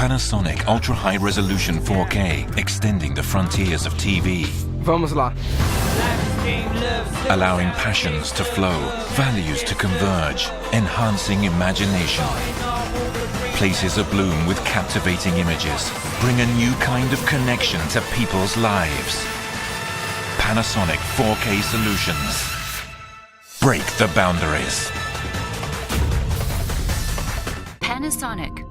Panasonic Ultra High Resolution 4K, extending the frontiers of TV. Vamos lá. Allowing passions to flow, values to converge, enhancing imagination. Places abloom with captivating images, bring a new kind of connection to people's lives. Panasonic 4K solutions. Break the boundaries. Panasonic.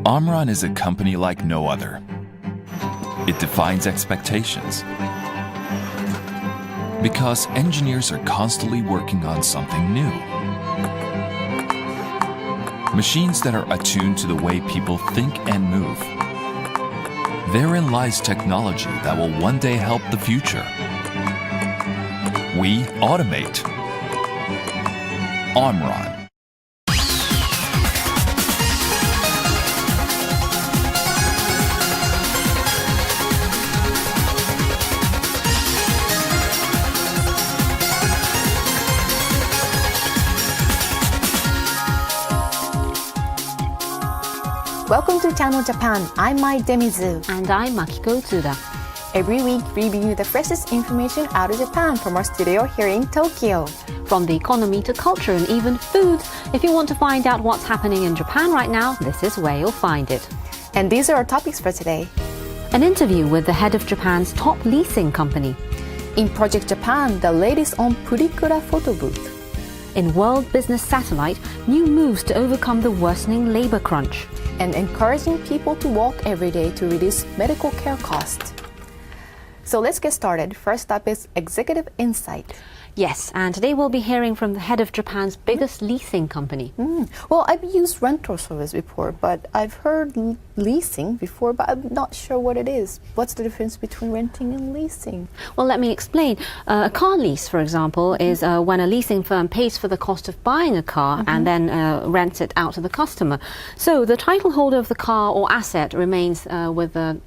Omron is a company like no other. It defines expectations because engineers are constantly working on something new. Machines that are attuned to the way people think and move. Therein lies technology that will one day help the future. We automate. Omron. Welcome to Channel Japan. I'm Mai Demizu. And I'm Makiko Tsuda. Every week, we bring you the freshest information out of Japan from our studio here in Tokyo. From the economy to culture and even food, if you want to find out what's happening in Japan right now, this is where you'll find it. And these are our topics for today. An interview with the head of Japan's top leasing company. In Project Japan, the latest on Purikura photo booth. In World Business Satellite, new moves to overcome the worsening labor crunch. And encouraging people to walk every day to reduce medical care costs. So let's get started. First up is Executive Insight. Yes, and today we'll be hearing from the head of Japan's biggest leasing company. Well, I've used rental service before, but I've heard leasing before, but I'm not sure what it is. What's the difference between renting and leasing? Well, let me explain. A car lease, for example, is when a leasing firm pays for the cost of buying a car and then rents it out to the customer. So the title holder of the car or asset remains with the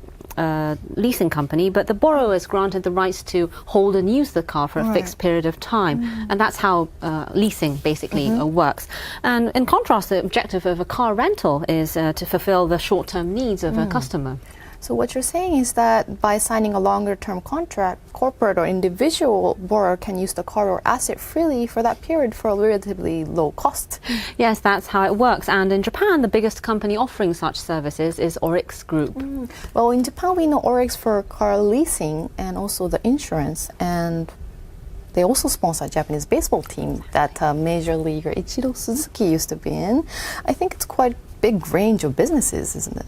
leasing company, but the borrower is granted the rights to hold and use the car for a fixed period of time. And that's how leasing basically works. And in contrast, the objective of a car rental is to fulfill the short-term needs of a customer. So what you're saying is that by signing a longer-term contract, corporate or individual borrower can use the car or asset freely for that period for a relatively low cost. Yes, that's how it works. And in Japan, the biggest company offering such services is ORIX Group. Well, in Japan, we know ORIX for car leasing and also the insurance. And they also sponsor a Japanese baseball team that Major Leaguer Ichiro Suzuki used to be in. I think it's quite a big range of businesses, isn't it?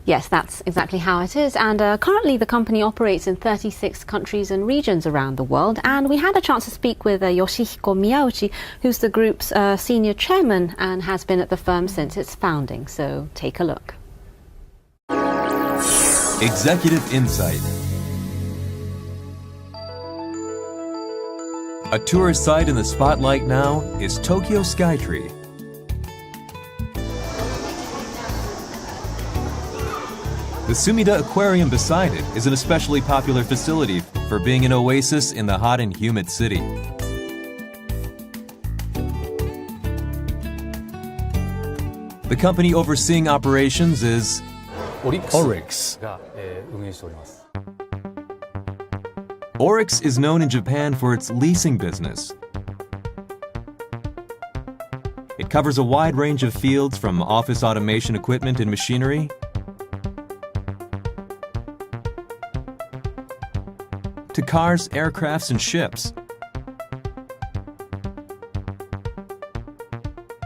Yes, that's exactly how it is. And currently the company operates in 36 countries and regions around the world. And we had a chance to speak with Yoshihiko Miyauchi, who's the group's senior chairman and has been at the firm since its founding. So take a look. Executive Insight. A tourist site in the spotlight now is Tokyo Skytree. The Sumida Aquarium beside it is an especially popular facility for being an oasis in the hot and humid city. The company overseeing operations is ORIX. ORIX is known in Japan for its leasing business. It covers a wide range of fields from office automation equipment and machinery to cars, aircrafts, and ships.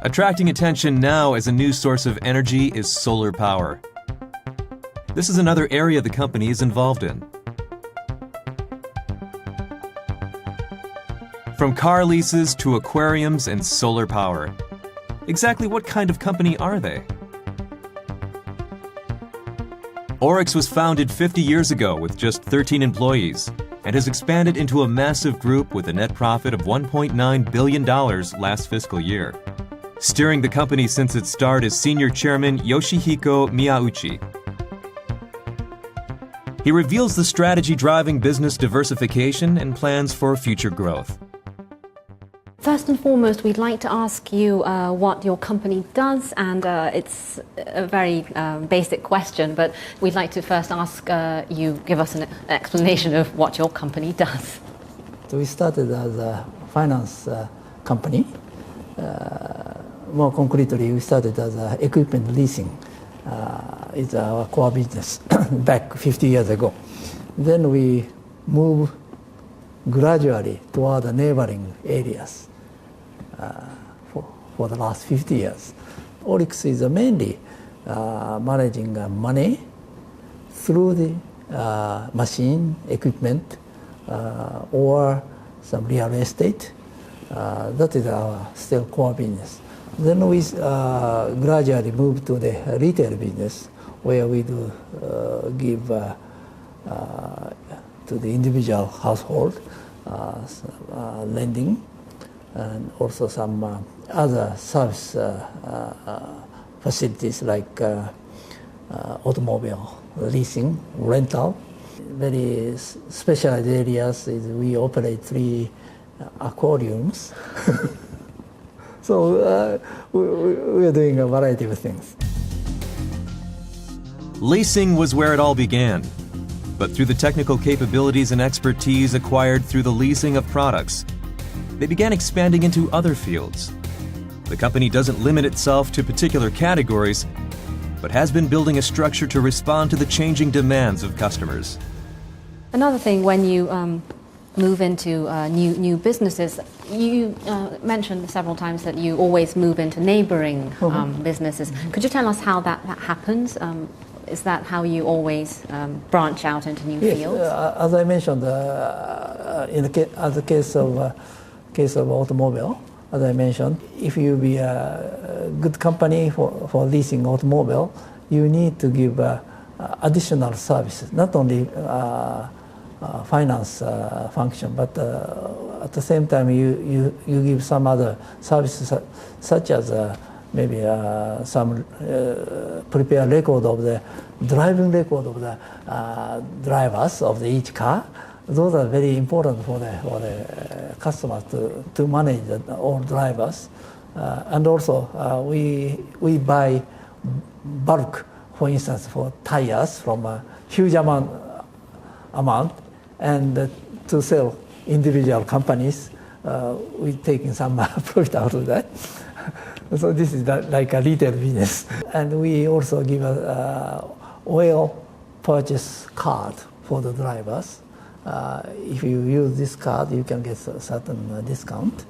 Attracting attention now as a new source of energy is solar power. This is another area the company is involved in. From car leases to aquariums and solar power, Exactly what kind of company are they? Oryx was founded 50 years ago with just 13 employees and has expanded into a massive group with a net profit of $1.9 billion last fiscal year. Steering the company since its start is Senior Chairman Yoshihiko Miyauchi. He reveals the strategy driving business diversification and plans for future growth. First and foremost, we'd like to ask you what your company does, and it's a very basic question, but we'd like to first ask you give us an explanation of what your company does. So we started as a finance company. More concretely, we started as equipment leasing. It's our core business back 50 years ago. Then we moved gradually toward the neighboring areas for the last 50 years. Oryx is mainly managing money through the machine, equipment, or some real estate. That is our still core business. Then we gradually moved to the retail business, where we do give to the individual household lending, and also some other service facilities like automobile leasing, rental. Very specialized areas is we operate 3 aquariums. So we are doing a variety of things. Leasing was where it all began. But through the technical capabilities and expertise acquired through the leasing of products, they began expanding into other fields. The company doesn't limit itself to particular categories, but has been building a structure to respond to the changing demands of customers. Another thing, when you move into new businesses, you mentioned several times that you always move into neighboring businesses. Could you tell us how that happens? Is that how you always branch out into new fields? As I mentioned, in the case of automobile, as I mentioned, if you be a good company for leasing automobile, you need to give additional services, not only finance function, but at the same time you give some other services such as maybe some prepare record of the driving record of the drivers of each car. Those are very important for the customers to manage all drivers. And also we buy bulk, for instance, for tires from a huge amount, and to sell individual companies, we're taking some profit out of that. So this is like a retail business. And we also give a oil purchase card for the drivers. If you use this card, you can get a certain discount.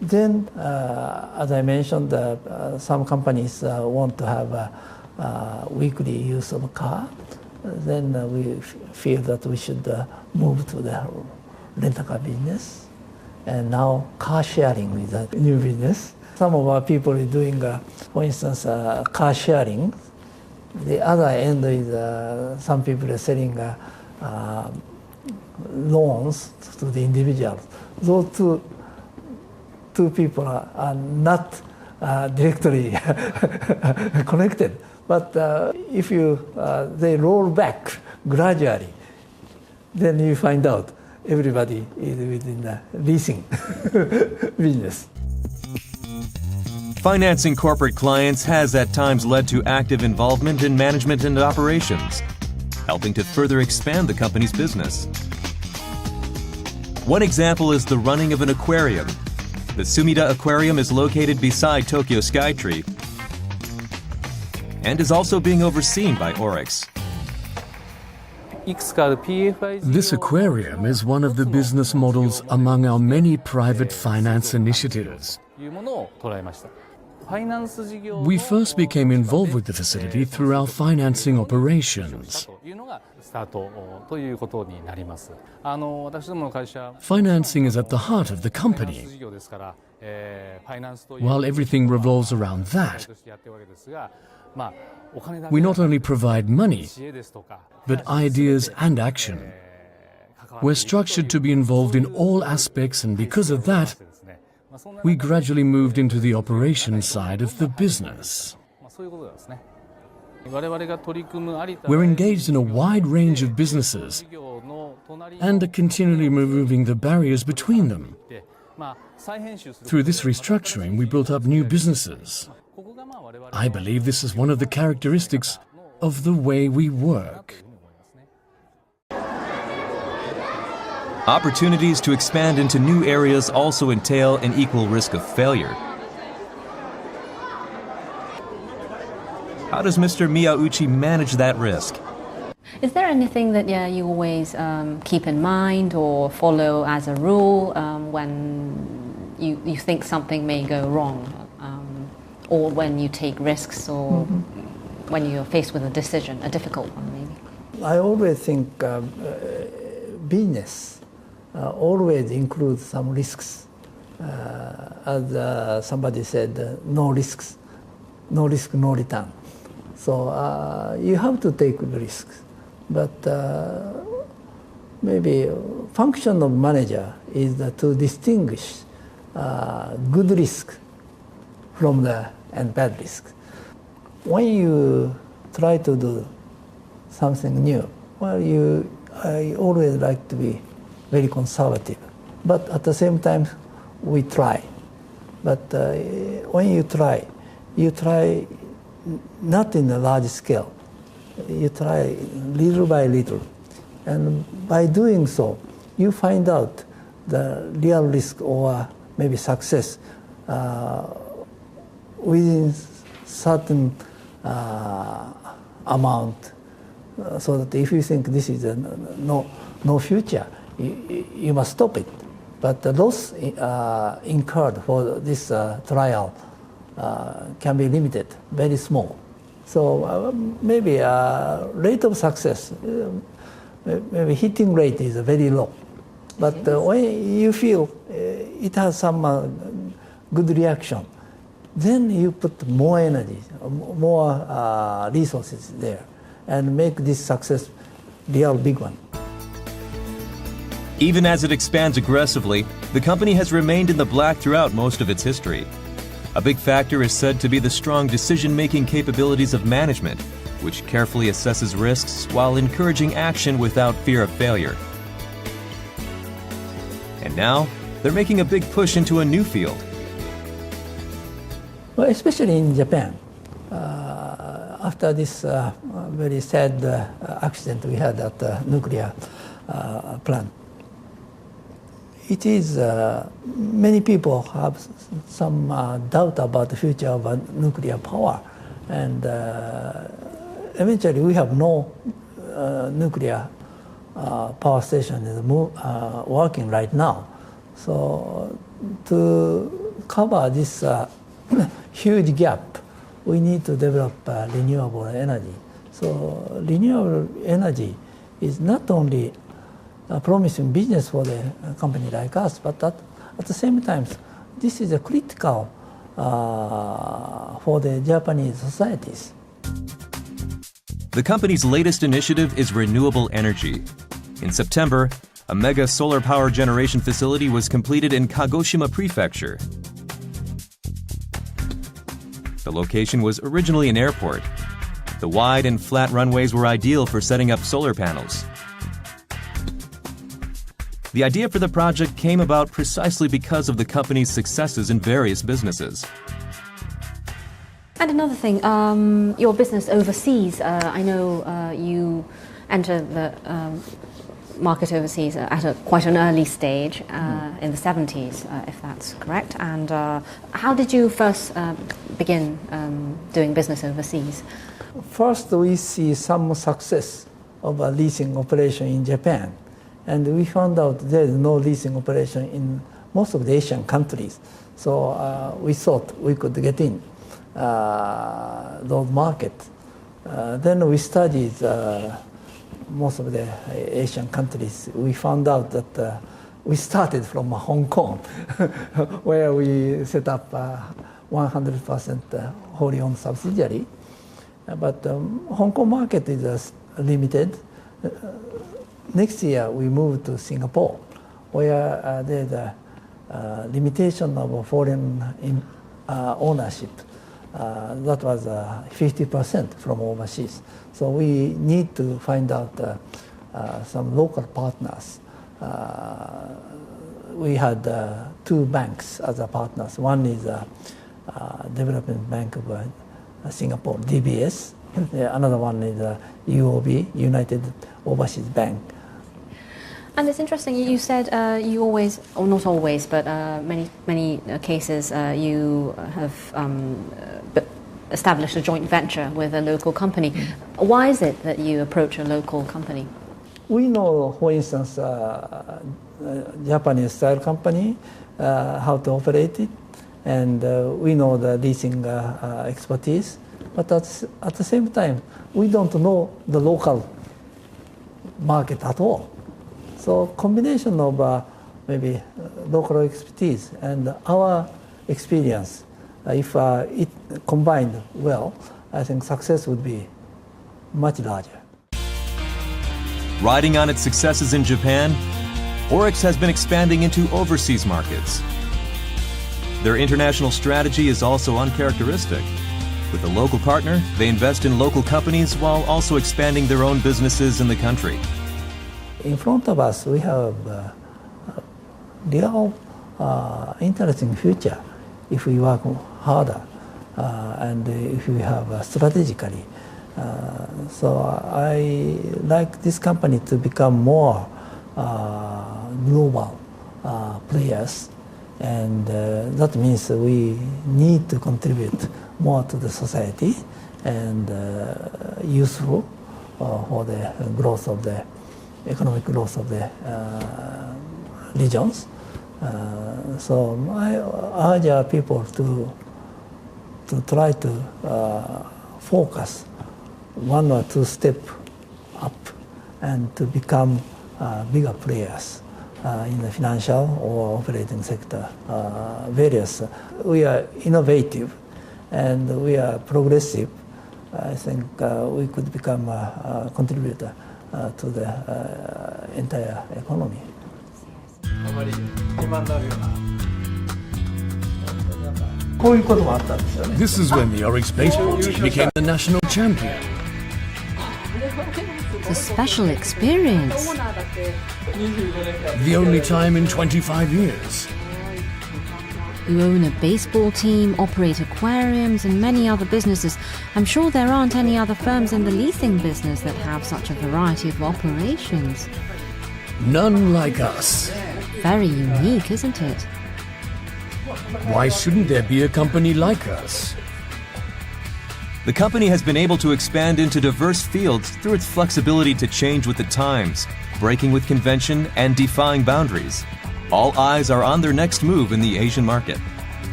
Then, as I mentioned, some companies want to have weekly use of a car. Then we feel that we should move to the rent-a-car business. And now car sharing is a new business. Some of our people are doing, for instance, car sharing. The other end is some people are selling loans to the individuals. Those two people are not directly connected. But if they roll back gradually, then you find out everybody is within the leasing business. Financing corporate clients has at times led to active involvement in management and operations, helping to further expand the company's business. One example is the running of an aquarium. The Sumida Aquarium is located beside Tokyo Skytree and is also being overseen by Oryx. This aquarium is one of the business models among our many private finance initiatives. We first became involved with the facility through our financing operations. Financing is at the heart of the company. While everything revolves around that, we not only provide money, but ideas and action. We're structured to be involved in all aspects, and because of that, we gradually moved into the operation side of the business. We're engaged in a wide range of businesses and are continually removing the barriers between them. Through this restructuring, we built up new businesses. I believe this is one of the characteristics of the way we work. Opportunities to expand into new areas also entail an equal risk of failure. How does Mr. Miyauchi manage that risk? Is there anything that you always keep in mind or follow as a rule when you think something may go wrong, or when you take risks, or when you're faced with a decision, a difficult one maybe? I always think business always includes some risks. As somebody said, no risks, no risk, no return. So you have to take risks. But maybe function of manager is to distinguish good risk from the and bad risk. When you try to do something new, well, I always like to be very conservative. But at the same time, we try. But when you try not in a large scale. You try little by little. And by doing so, you find out the real risk or maybe success within certain amount. So that if you think this is no future, you must stop it. But the loss incurred for this trial can be limited, very small. So maybe rate of success, maybe hitting rate is very low. But when you feel it has some good reaction, then you put more energy, more resources there, and make this success real big one. Even as it expands aggressively, the company has remained in the black throughout most of its history. A big factor is said to be the strong decision-making capabilities of management, which carefully assesses risks while encouraging action without fear of failure. And now, they're making a big push into a new field. Well, especially in Japan, after this very sad accident we had at the nuclear plant, it is many people have some doubt about the future of nuclear power, and eventually we have no nuclear power station is working right now. So to cover this huge gap, we need to develop renewable energy. So renewable energy is not only a promising business for the company like us, but at the same time, this is a critical for the Japanese societies. The company's latest initiative is renewable energy. In September, a mega solar power generation facility was completed in Kagoshima Prefecture. The location was originally an airport. The wide and flat runways were ideal for setting up solar panels. The idea for the project came about precisely because of the company's successes in various businesses. And another thing, your business overseas, I know you entered the market overseas at quite an early stage, in the 70s, if that's correct. And how did you first begin doing business overseas? First, we see some success of a leasing operation in Japan. And we found out there is no leasing operation in most of the Asian countries. So we thought we could get in those markets. Then we studied most of the Asian countries. We found out that we started from Hong Kong, where we set up 100% wholly owned subsidiary. But Hong Kong market is limited. Next year we moved to Singapore, where there's a limitation of foreign ownership. That was 50% from overseas. So we need to find out some local partners. We had 2 banks as a partners. One is Development Bank of Singapore, DBS. Another one is UOB, United Overseas Bank. And it's interesting, you said you always, or not always, but many cases you have established a joint venture with a local company. Why is it that you approach a local company? We know, for instance, Japanese style company, how to operate it, and we know the leasing expertise, but at the same time, we don't know the local market at all. So combination of maybe local expertise and our experience, if it combined well, I think success would be much larger. Riding on its successes in Japan, ORIX has been expanding into overseas markets. Their international strategy is also uncharacteristic. With a local partner, they invest in local companies while also expanding their own businesses in the country. In front of us, we have a real interesting future if we work harder and if we have strategically. So I like this company to become more global players, and that means we need to contribute more to the society and useful for the growth of the economic growth of the regions. So I urge our people to try to focus 1 or 2 steps up and to become bigger players in the financial or operating sector. We are innovative and we are progressive. I think we could become a contributor to the entire economy. This is when the ORIX baseball team became the national champion. It's a special experience. The only time in 25 years. You own a baseball team, operate aquariums and many other businesses. I'm sure there aren't any other firms in the leasing business that have such a variety of operations. None like us. Very unique, isn't it? Why shouldn't there be a company like us? The company has been able to expand into diverse fields through its flexibility to change with the times, breaking with convention and defying boundaries. All eyes are on their next move in the Asian market.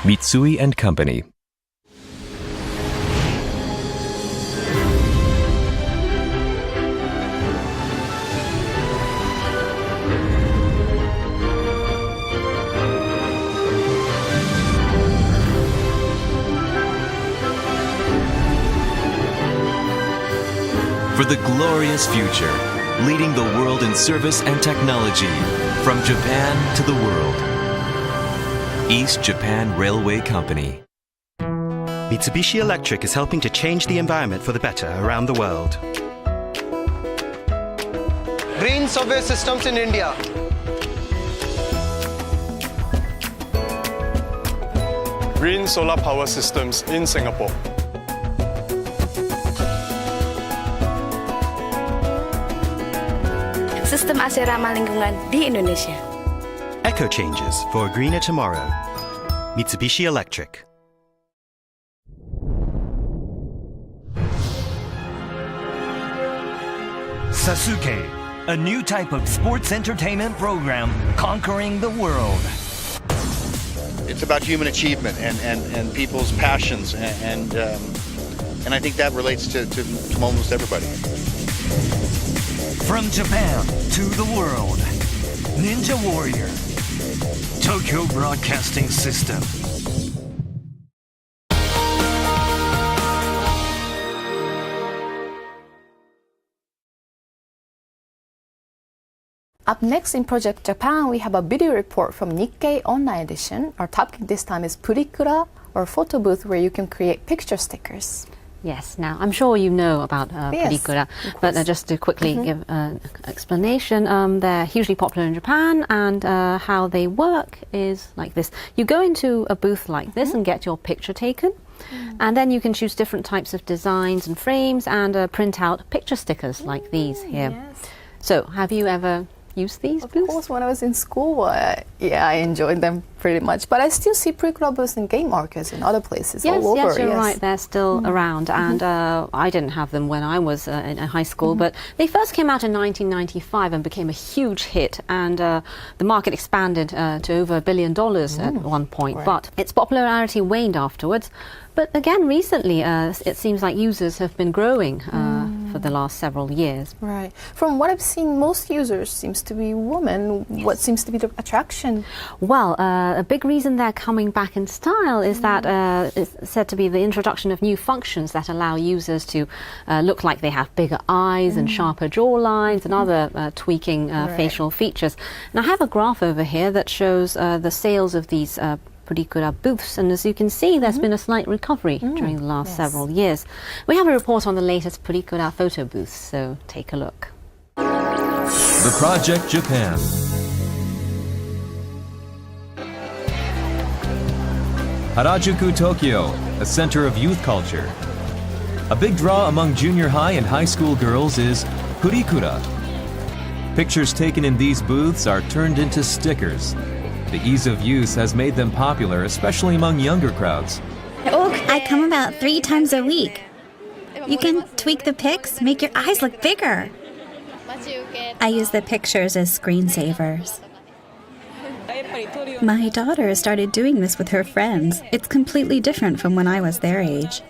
Mitsui & Company. For the glorious future, leading the world in service and technology, from Japan to the world. East Japan Railway Company. Mitsubishi Electric is helping to change the environment for the better around the world. Green subway systems in India. Green solar power systems in Singapore. sistem AC ramah lingkungan di Indonesia. Eco changes for a greener tomorrow. Mitsubishi Electric. Sasuke, a new type of sports entertainment program conquering the world. It's about human achievement and people's passions, and I think that relates to almost everybody. From Japan to the world, Ninja Warrior, Tokyo Broadcasting System. Up next in Project Japan, we have a video report from Nikkei Online Edition. Our topic this time is Purikura, or photo booth where you can create picture stickers. Yes, now I'm sure you know about Purikura, but just to quickly give an explanation, they're hugely popular in Japan, and how they work is like this. You go into a booth like this and get your picture taken, and then you can choose different types of designs and frames and print out picture stickers like these here. Yes. So, have you ever used these booths? Of course, when I was in school, I enjoyed them pretty much. But I still see Purikura booths in game markets and other places all over. Yes, you're right. They're still around. And I didn't have them when I was in high school. But they first came out in 1995 and became a huge hit. And the market expanded to over $1 billion at one point. Right. But its popularity waned afterwards. But again, recently, it seems like users have been growing for the last several years. Right. From what I've seen, most users seems to be women. Yes. What seems to be the attraction? Well, a big reason they're coming back in style is that it's said to be the introduction of new functions that allow users to look like they have bigger eyes and sharper jawlines and other tweaking facial features. And I have a graph over here that shows the sales of these Purikura booths, and as you can see, there's been a slight recovery during the last several years. We have a report on the latest Purikura photo booths, so take a look. The Project Japan. Harajuku, Tokyo, a center of youth culture. A big draw among junior high and high school girls is Purikura. Pictures taken in these booths are turned into stickers. The ease of use has made them popular, especially among younger crowds. I come about 3 times a week. You can tweak the pics, make your eyes look bigger. I use the pictures as screensavers. My daughter started doing this with her friends. It's completely different from when I was their age.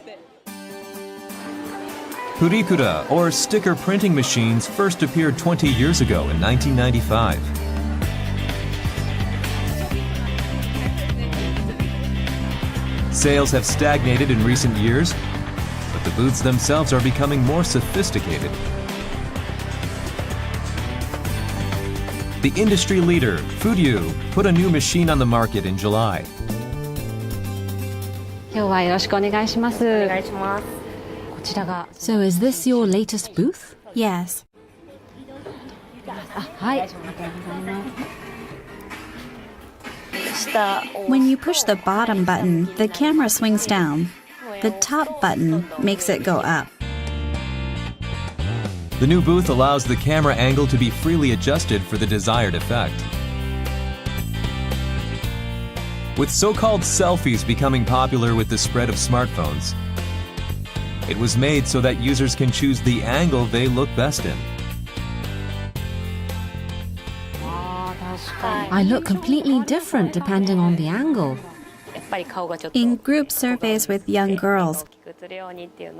Purikura, or sticker printing machines, first appeared 20 years ago in 1995. Sales have stagnated in recent years, but the booths themselves are becoming more sophisticated. The industry leader, Furyu, put a new machine on the market in July. So is this your latest booth? Yes. When you push the bottom button, the camera swings down. The top button makes it go up. The new booth allows the camera angle to be freely adjusted for the desired effect. With so-called selfies becoming popular with the spread of smartphones, it was made so that users can choose the angle they look best in. I look completely different depending on the angle. In group surveys with young girls,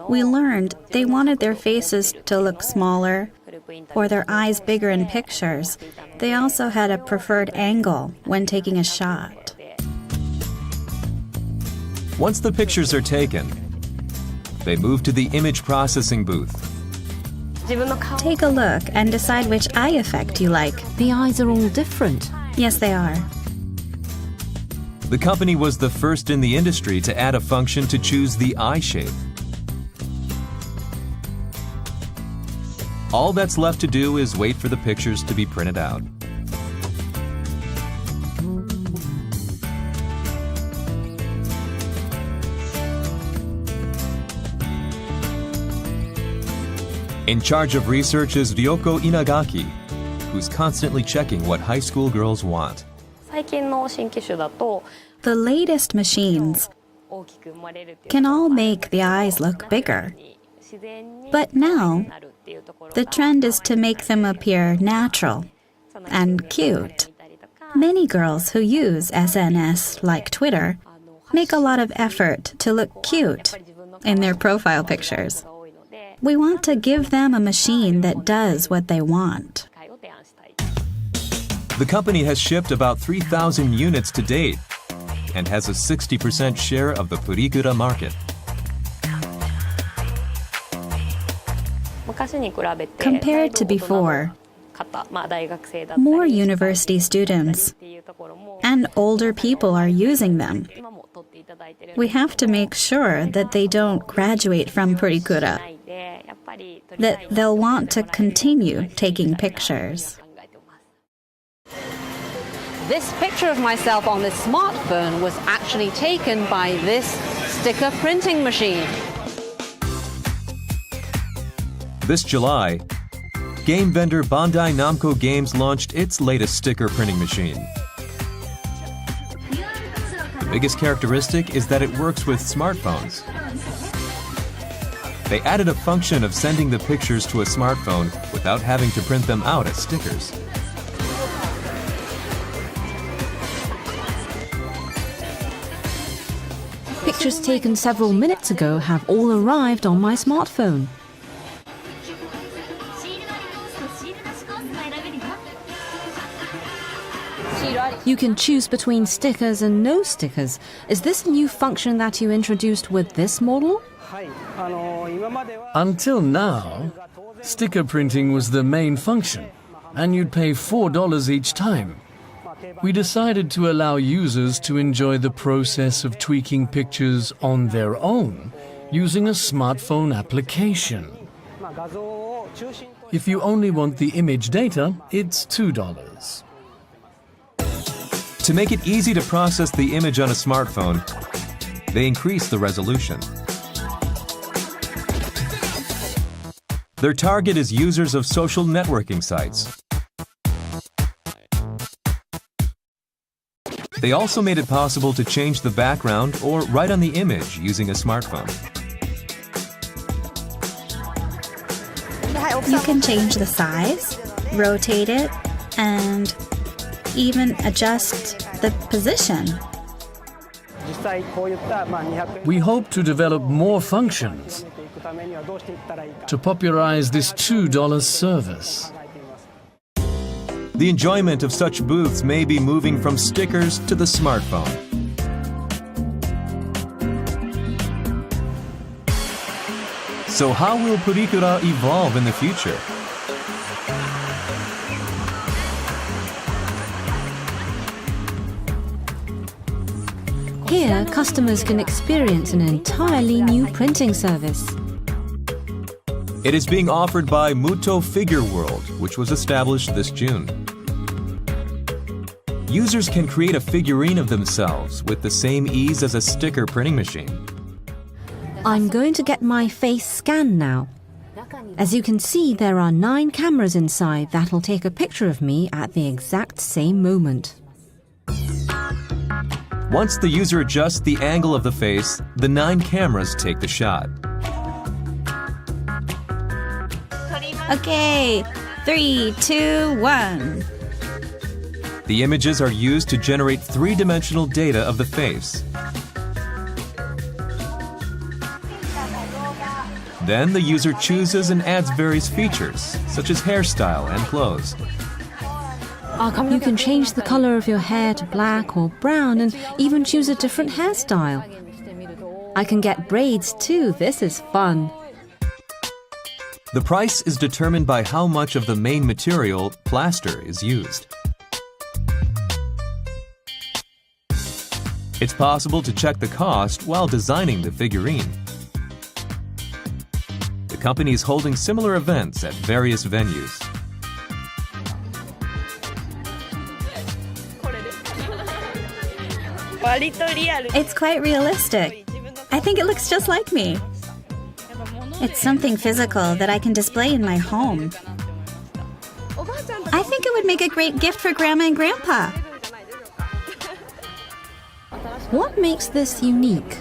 we learned they wanted their faces to look smaller or their eyes bigger in pictures. They also had a preferred angle when taking a shot. Once the pictures are taken, they move to the image processing booth. Take a look and decide which eye effect you like. The eyes are all different. Yes, they are. The company was the first in the industry to add a function to choose the eye shape. All that's left to do is wait for the pictures to be printed out. In charge of research is Ryoko Inagaki. who's constantly checking what high school girls want. The latest machines can all make the eyes look bigger. But now, the trend is to make them appear natural and cute. Many girls who use SNS, like Twitter, make a lot of effort to look cute in their profile pictures. We want to give them a machine that does what they want. The company has shipped about 3,000 units to date and has a 60% share of the Purikura market. Compared to before, more university students and older people are using them. We have to make sure that they don't graduate from Purikura, that they'll want to continue taking pictures. This picture of myself on this smartphone was actually taken by this sticker printing machine. This July, game vendor Bandai Namco Games launched its latest sticker printing machine. The biggest characteristic is that it works with smartphones. They added a function of sending the pictures to a smartphone without having to print them out as stickers. Pictures taken several minutes ago have all arrived on my smartphone. You can choose between stickers and no stickers. Is this a new function that you introduced with this model? Until now, sticker printing was the main function, and you'd pay $4 each time. We decided to allow users to enjoy the process of tweaking pictures on their own using a smartphone application. If you only want the image data, it's $2. To make it easy to process the image on a smartphone, they increase the resolution. Their target is users of social networking sites. They also made it possible to change the background or write on the image using a smartphone. You can change the size, rotate it, and even adjust the position. We hope to develop more functions to popularize this $2 service. The enjoyment of such booths may be moving from stickers to the smartphone. So how will Purikura evolve in the future? Here, customers can experience an entirely new printing service. It is being offered by Muto Figure World, which was established this June. Users can create a figurine of themselves with the same ease as a sticker printing machine. I'm going to get my face scanned now. As you can see, there are 9 cameras inside that'll take a picture of me at the exact same moment. Once the user adjusts the angle of the face, the 9 cameras take the shot. Okay, 3, 2, 1. The images are used to generate 3-dimensional data of the face. Then the user chooses and adds various features, such as hairstyle and clothes. You can change the color of your hair to black or brown and even choose a different hairstyle. I can get braids too. This is fun. The price is determined by how much of the main material, plaster, is used. It's possible to check the cost while designing the figurine. The company is holding similar events at various venues. It's quite realistic. I think it looks just like me. It's something physical that I can display in my home. I think would make a great gift for Grandma and Grandpa. What makes this unique?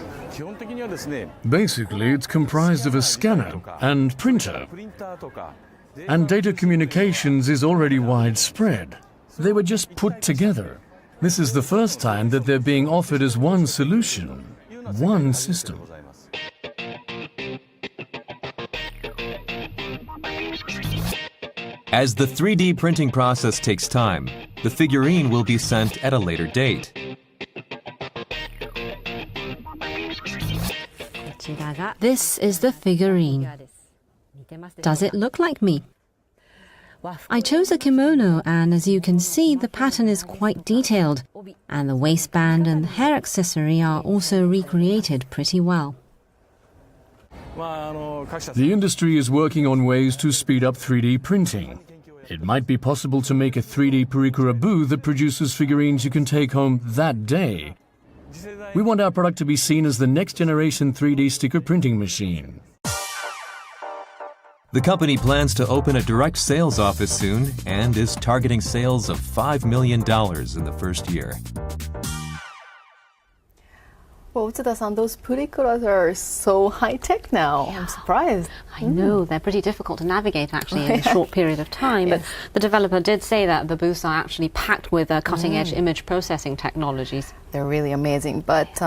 Basically, it's comprised of a scanner and printer. And data communications is already widespread. They were just put together. This is the first time that they're being offered as one solution, one system. As the 3D printing process takes time, the figurine will be sent at a later date. This is the figurine. Does it look like me? I chose a kimono, and as you can see, the pattern is quite detailed, and the waistband and hair accessory are also recreated pretty well. The industry is working on ways to speed up 3D printing. It might be possible to make a 3D Purikura that produces figurines you can take home that day. We want our product to be seen as the next generation 3D sticker printing machine. The company plans to open a direct sales office soon and is targeting sales of $5 million in the first year. Well, Utsuda-san, those Purikuras are so high-tech now. I'm surprised. I know, they're pretty difficult to navigate actually in a short period of time, but the developer did say that the booths are actually packed with cutting-edge image processing technologies. They're really amazing, but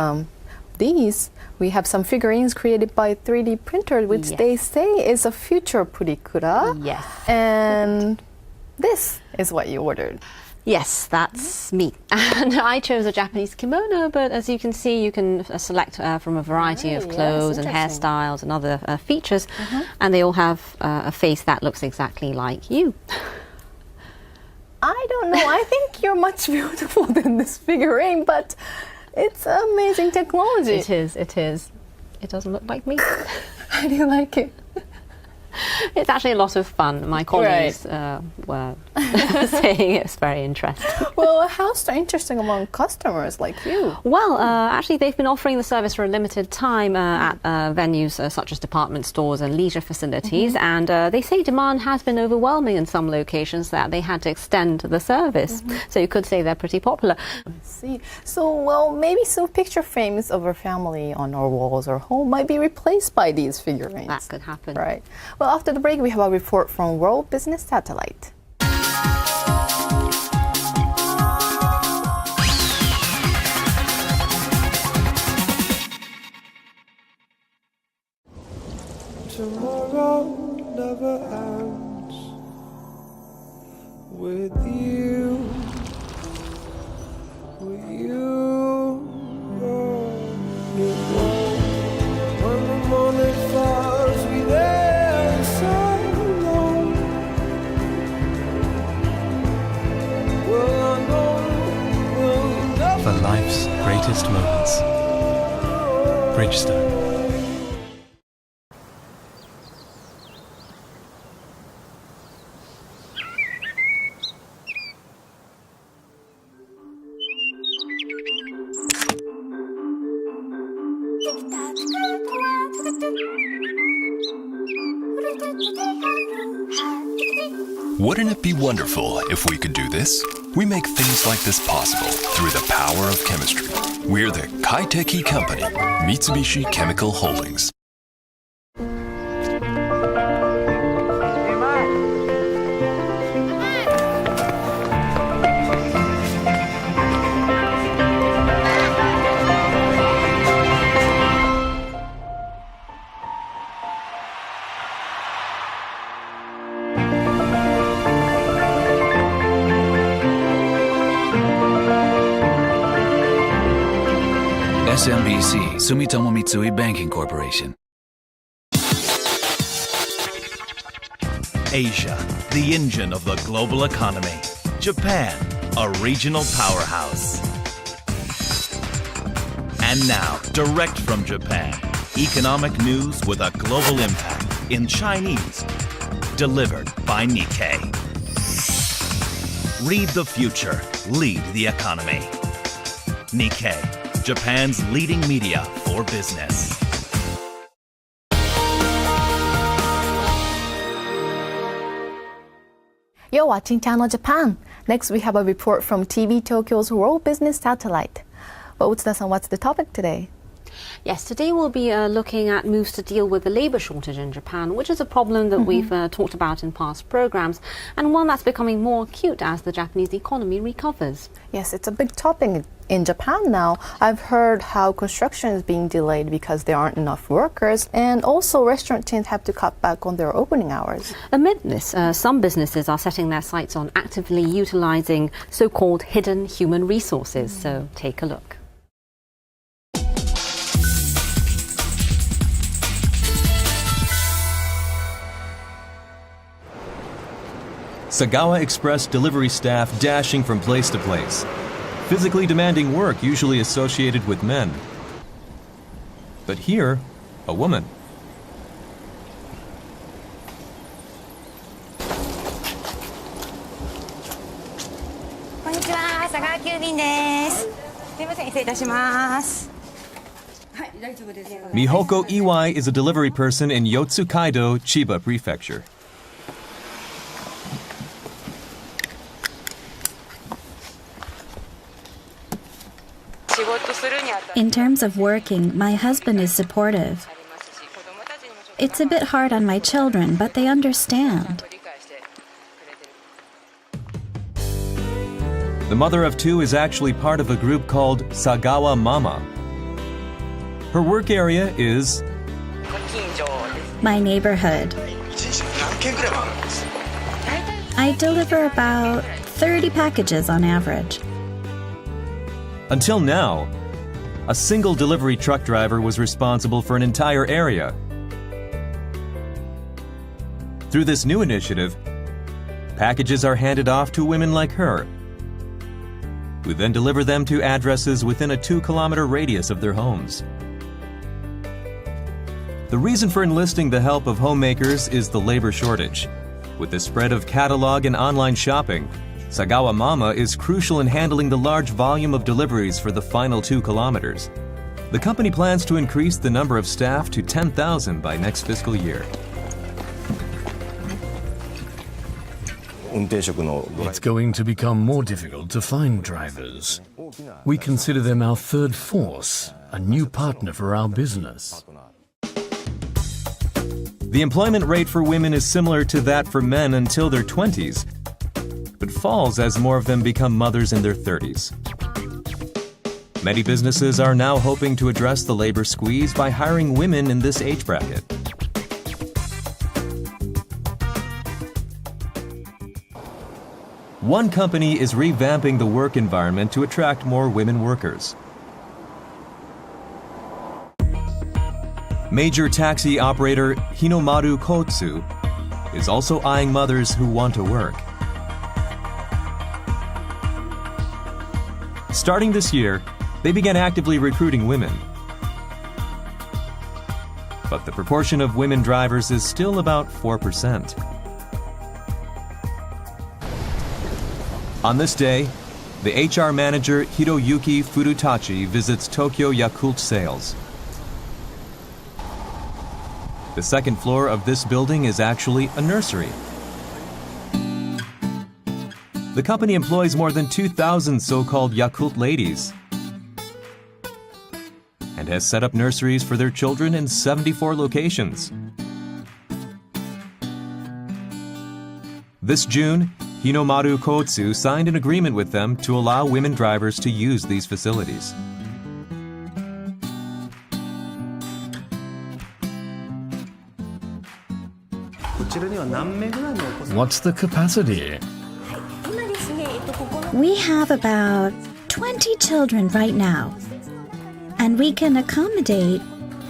these, we have some figurines created by 3D printer, which they say is a future Purikura. Yes. And this is what you ordered. Yes, that's me. And I chose a Japanese kimono, but as you can see, you can select from a variety of clothes and hairstyles and other features, and they all have a face that looks exactly like you. I don't know. I think you're much beautiful than this figurine, but it's amazing technology. It is, it is. It doesn't look like me. How do you like it? It's actually a lot of fun. My colleagues were saying it's very interesting. Well, how's so interesting among customers like you? Well, actually, they've been offering the service for a limited time at venues such as department stores and leisure facilities, and they say demand has been overwhelming in some locations that they had to extend the service. So you could say they're pretty popular. I see. So, well, maybe some picture frames of our family on our walls or home might be replaced by these figurines. That could happen. Right. Well, after the break, we have a report from World Business Satellite. Tomorrow never ends with you. With you. It won't. When the morning falls, we there so long. Well, I know we'll never. For life's greatest moments. Bridgestone. Wouldn't it be wonderful if we could do this? We make things like this possible through the power of chemistry. We're the Kaiteki Company, Mitsubishi Chemical Holdings. SMBC Sumitomo Mitsui Banking Corporation. Asia, the engine of the global economy. Japan, a regional powerhouse. And now, direct from Japan, economic news with a global impact in Chinese, delivered by Nikkei. Read the future, lead the economy. Nikkei, Japan's leading media for business. You're watching Channel Japan. Next, we have a report from TV Tokyo's World Business Satellite. Well, Utsuda-san, what's the topic today? Yes, today we'll be looking at moves to deal with the labour shortage in Japan, which is a problem that we've talked about in past programmes, and one that's becoming more acute as the Japanese economy recovers. Yes, it's a big topic in Japan now. I've heard how construction is being delayed because there aren't enough workers, and also restaurant chains have to cut back on their opening hours. Amid this, some businesses are setting their sights on actively utilising so-called hidden human resources. So take a look. Sagawa Express delivery staff dashing from place to place. Physically demanding work usually associated with men. But here, a woman. Mihoko Iwai is a delivery person in Yotsukaido, Chiba Prefecture. In terms of working, my husband is supportive. It's a bit hard on my children, but they understand. The mother of two is actually part of a group called Sagawa Mama. Her work area is My neighborhood. I deliver about 30 packages on average. Until now, a single delivery truck driver was responsible for an entire area. Through this new initiative, packages are handed off to women like her, who then deliver them to addresses within a 2-kilometer radius of their homes. The reason for enlisting the help of homemakers is the labor shortage. With the spread of catalog and online shopping, Sagawa Mama is crucial in handling the large volume of deliveries for the final 2 kilometers. The company plans to increase the number of staff to 10,000 by next fiscal year. It's going to become more difficult to find drivers. We consider them our third force, a new partner for our business. The employment rate for women is similar to that for men until their 20s, but falls as more of them become mothers in their 30s. Many businesses are now hoping to address the labor squeeze by hiring women in this age bracket. One company is revamping the work environment to attract more women workers. Major taxi operator Hinomaru Kotsu is also eyeing mothers who want to work. Starting this year, they began actively recruiting women. But the proportion of women drivers is still about 4%. On this day, the HR manager Hiroyuki Furutachi visits Tokyo Yakult Sales. The second floor of this building is actually a nursery. The company employs more than 2,000 so-called Yakult ladies and has set up nurseries for their children in 74 locations. This June, Hinomaru Kotsu signed an agreement with them to allow women drivers to use these facilities. What's the capacity? We have about 20 children right now, and we can accommodate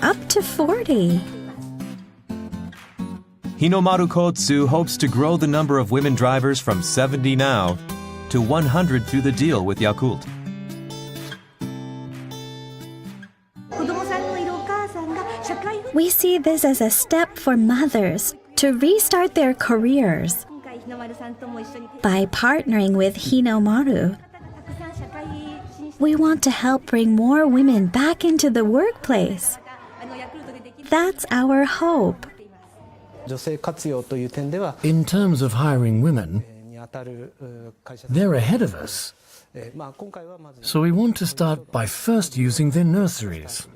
up to 40. Hinomaru Kotsu hopes to grow the number of women drivers from 70 now to 100 through the deal with Yakult. We see this as a step for mothers to restart their careers. By partnering with Hinomaru, we want to help bring more women back into the workplace. That's our hope. In terms of hiring women, They're ahead of us. So we want to start by first using their nurseries.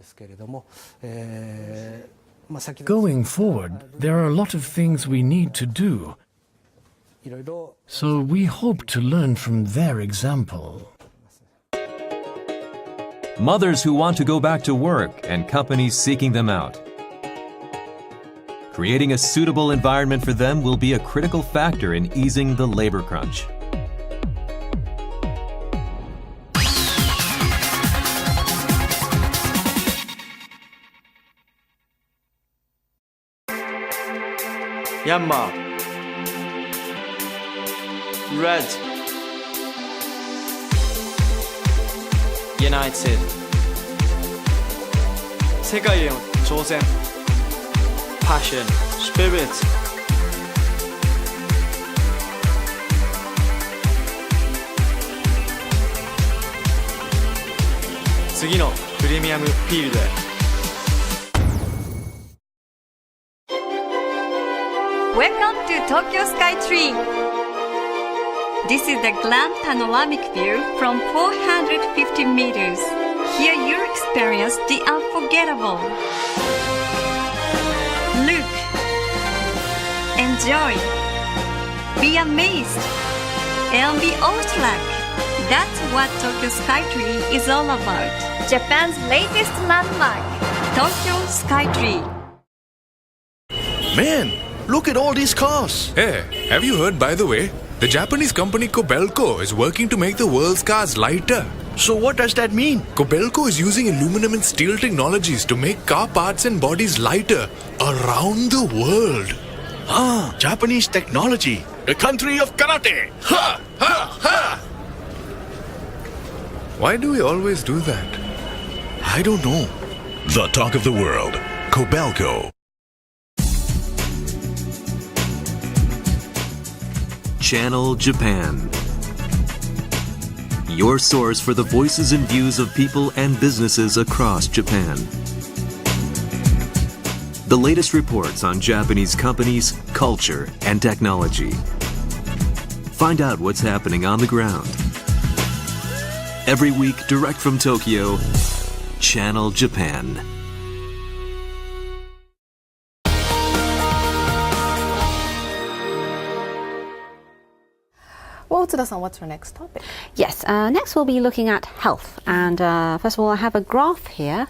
Going forward, there are a lot of things we need to do. So we hope to learn from their example. Mothers who want to go back to work and companies seeking them out. Creating a suitable environment for them will be a critical factor in easing the labor crunch. Myanmar. Red. United. 세가의 조선. Passion. Spirit.次のプレミアムフィールドへ。Welcome to Tokyo Skytree. This is the grand panoramic view from 450 meters. Here you'll experience the unforgettable. Look, enjoy, be amazed, and be awestruck. That's what Tokyo Skytree is all about. Japan's latest landmark, Tokyo Skytree. Man, look at all these cars. Hey, have you heard, by the way? The Japanese company Kobelco is working to make the world's cars lighter. So what does that mean? Kobelco is using aluminum and steel technologies to make car parts and bodies lighter around the world. Ah, Japanese technology. The country of karate. Ha! Ha! Ha! Why do we always do that? I don't know. The talk of the world. Kobelco. Channel Japan. Your source for the voices and views of people and businesses across Japan. The latest reports on Japanese companies, culture, and technology. Find out what's happening on the ground. Every week, direct from Tokyo, Channel Japan. Well, Tsuda-san, what's our next topic? Yes, next we'll be looking at health. And first of all, I have a graph here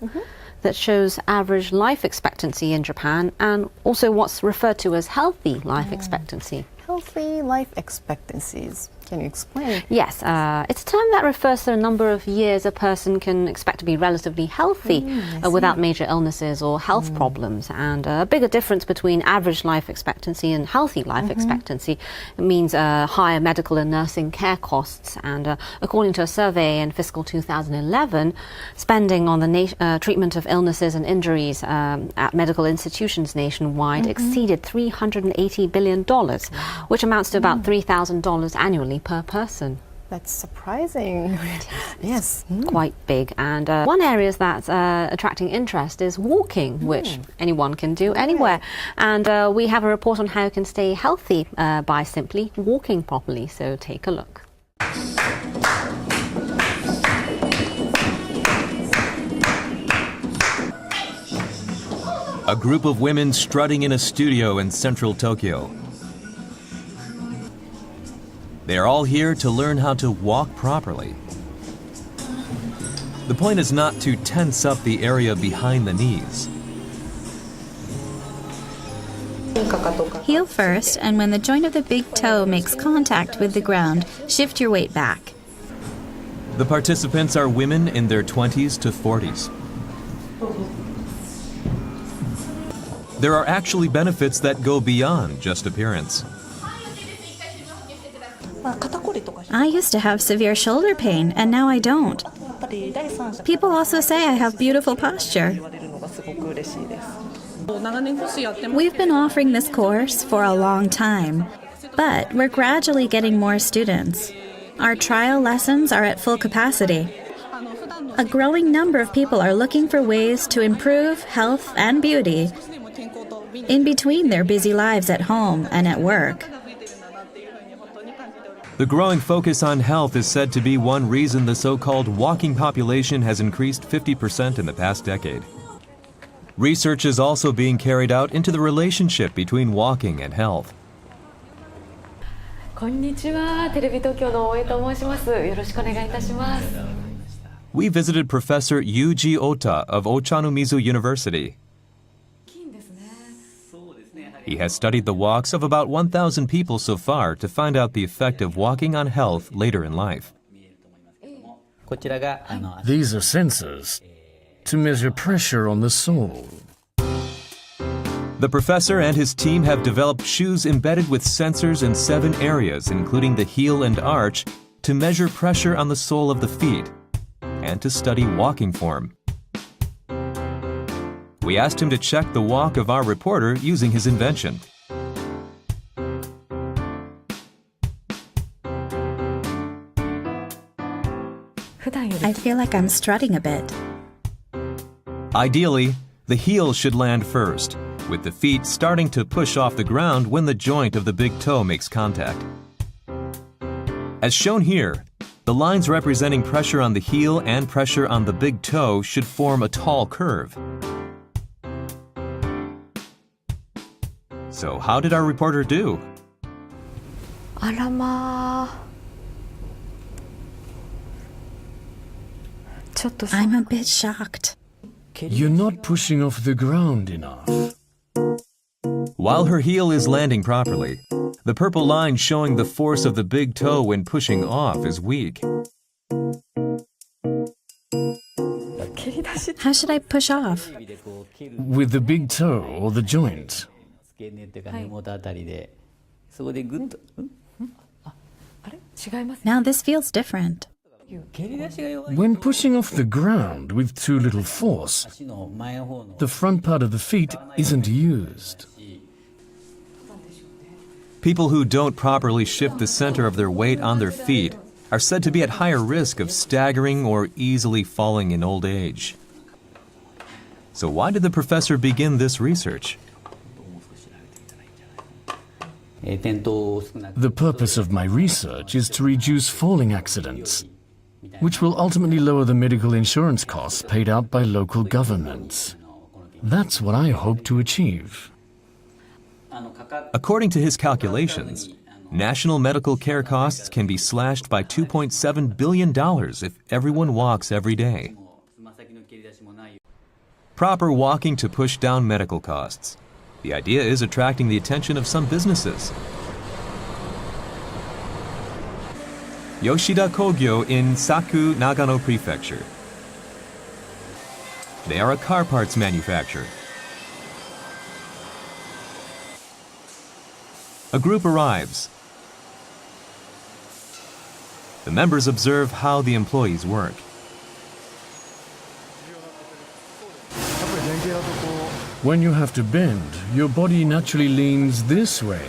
that shows average life expectancy in Japan and also what's referred to as healthy life expectancy. Healthy life expectancies. Can you explain? Yes, it's a term that refers to the number of years a person can expect to be relatively healthy without major illnesses or health problems. And a bigger difference between average life expectancy and healthy life expectancy means higher medical and nursing care costs. And according to a survey in fiscal 2011, spending on the treatment of illnesses and injuries at medical institutions nationwide exceeded $380 billion, which amounts to about $3,000 annually per person. That's surprising. Yes. Quite big. And one area that's attracting interest is walking, which anyone can do anywhere. And we have a report on how you can stay healthy by simply walking properly. So take a look. A group of women strutting in a studio in central Tokyo. They are all here to learn how to walk properly. The point is not to tense up the area behind the knees. Heel first, and when the joint of the big toe makes contact with the ground, shift your weight back. The participants are women in their 20s to 40s. There are actually benefits that go beyond just appearance. I used to have severe shoulder pain, and now I don't. People also say I have beautiful posture. We've been offering this course for a long time, but we're gradually getting more students. Our trial lessons are at full capacity. A growing number of people are looking for ways to improve health and beauty in between their busy lives at home and at work. The growing focus on health is said to be one reason the so-called walking population has increased 50% in the past decade. Research is also being carried out into the relationship between walking and health. こんにちは、テレビ東京の大江と申します。よろしくお願いいたします。 We visited Professor Yuji Ota of Ochanomizu University. He has studied the walks of about 1,000 people so far to find out the effect of walking on health later in life. These are sensors to measure pressure on the sole. The professor and his team have developed shoes embedded with sensors in 7 areas, including the heel and arch, to measure pressure on the sole of the feet and to study walking form. We asked him to check the walk of our reporter using his invention. I feel like I'm strutting a bit. Ideally, the heel should land first, with the feet starting to push off the ground when the joint of the big toe makes contact. As shown here, the lines representing pressure on the heel and pressure on the big toe should form a tall curve. So how did our reporter do? I'm a bit shocked. You're not pushing off the ground enough. While her heel is landing properly, the purple line showing the force of the big toe when pushing off is weak. How should I push off? With the big toe or the joint. Now this feels different. When pushing off the ground with too little force, the front part of the feet isn't used. People who don't properly shift the center of their weight on their feet are said to be at higher risk of staggering or easily falling in old age. So why did the professor begin this research? The purpose of my research is to reduce falling accidents, which will ultimately lower the medical insurance costs paid out by local governments. That's what I hope to achieve. According to his calculations, national medical care costs can be slashed by $2.7 billion if everyone walks every day. Proper walking to push down medical costs. The idea is attracting the attention of some businesses. Yoshida Kogyo in Saku, Nagano Prefecture. They are a car parts manufacturer. A group arrives. The members observe how the employees work. When you have to bend, your body naturally leans this way.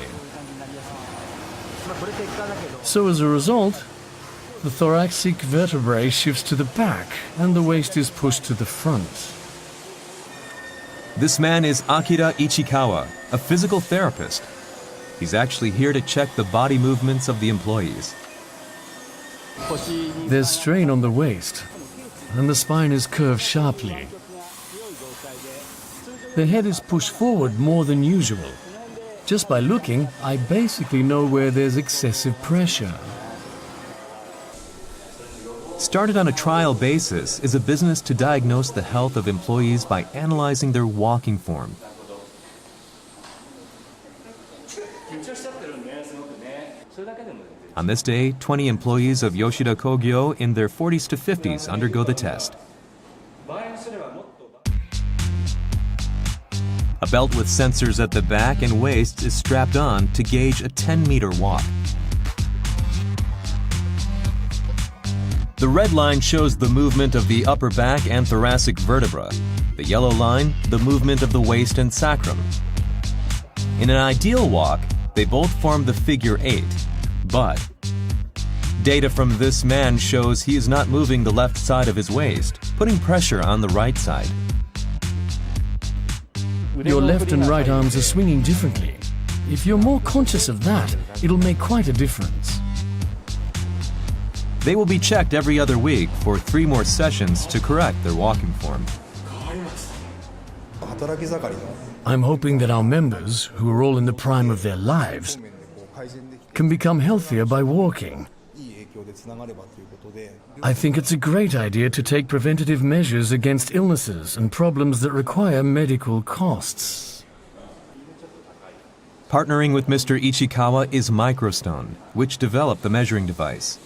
So as a result, the thoracic vertebrae shifts to the back and the waist is pushed to the front. This man is Akira Ichikawa, a physical therapist. He's actually here to check the body movements of the employees. There's strain on the waist, and the spine is curved sharply. The head is pushed forward more than usual. Just by looking, I basically know where there's excessive pressure. Started on a trial basis is a business to diagnose the health of employees by analyzing their walking form. On this day, 20 employees of Yoshida Kogyo in their 40s to 50s undergo the test. A belt with sensors at the back and waist is strapped on to gauge a 10-meter walk. The red line shows the movement of the upper back and thoracic vertebra. The yellow line, the movement of the waist and sacrum. In an ideal walk, they both form the figure 8, but data from this man shows he is not moving the left side of his waist, putting pressure on the right side. Your left and right arms are swinging differently. If you're more conscious of that, it'll make quite a difference. They will be checked every other week for 3 more sessions to correct their walking form. I'm hoping that our members, who are all in the prime of their lives, can become healthier by walking. I think it's a great idea to take preventative measures against illnesses and problems that require medical costs. Partnering with Mr. Ichikawa is Microstone, which developed the measuring device.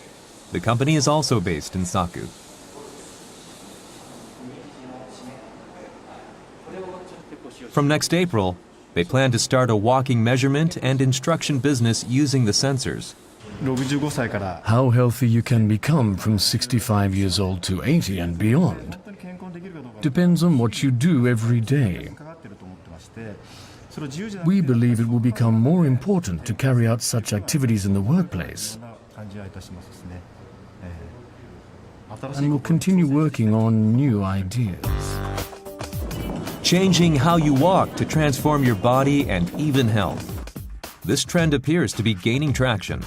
The company is also based in Saku. From next April, they plan to start a walking measurement and instruction business using the sensors. How healthy you can become from 65 years old to 80 and beyond depends on what you do every day. We believe it will become more important to carry out such activities in the workplace, and will continue working on new ideas. Changing how you walk to transform your body and even health. This trend appears to be gaining traction.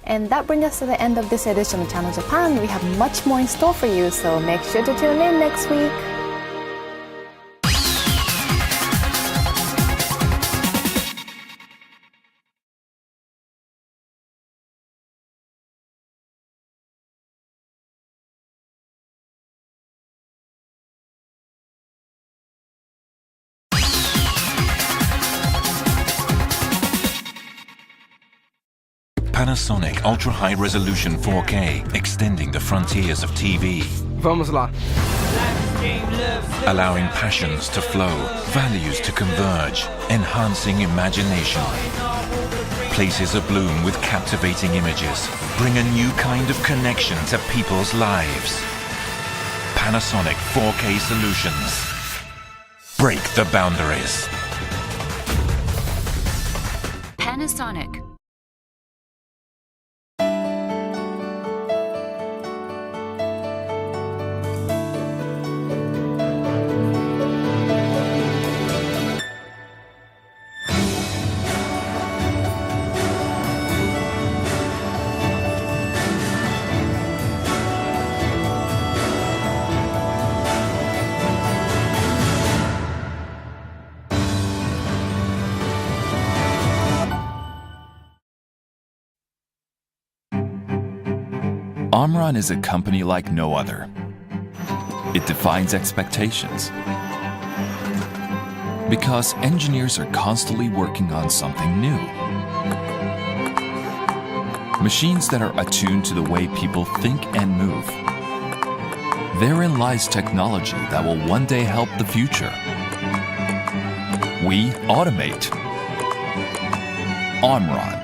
And that brings us to the end of this edition of Channel Japan. We have much more in store for you, so make sure to tune in next week. Panasonic Ultra High Resolution 4K, extending the frontiers of TV. Vamos lá. Allowing passions to flow, values to converge, enhancing imagination. Places abloom with captivating images, bring a new kind of connection to people's lives. Panasonic 4K solutions. Break the boundaries. Panasonic. Omron is a company like no other. It defines expectations because engineers are constantly working on something new. Machines that are attuned to the way people think and move. Therein lies technology that will one day help the future. We automate. Omron.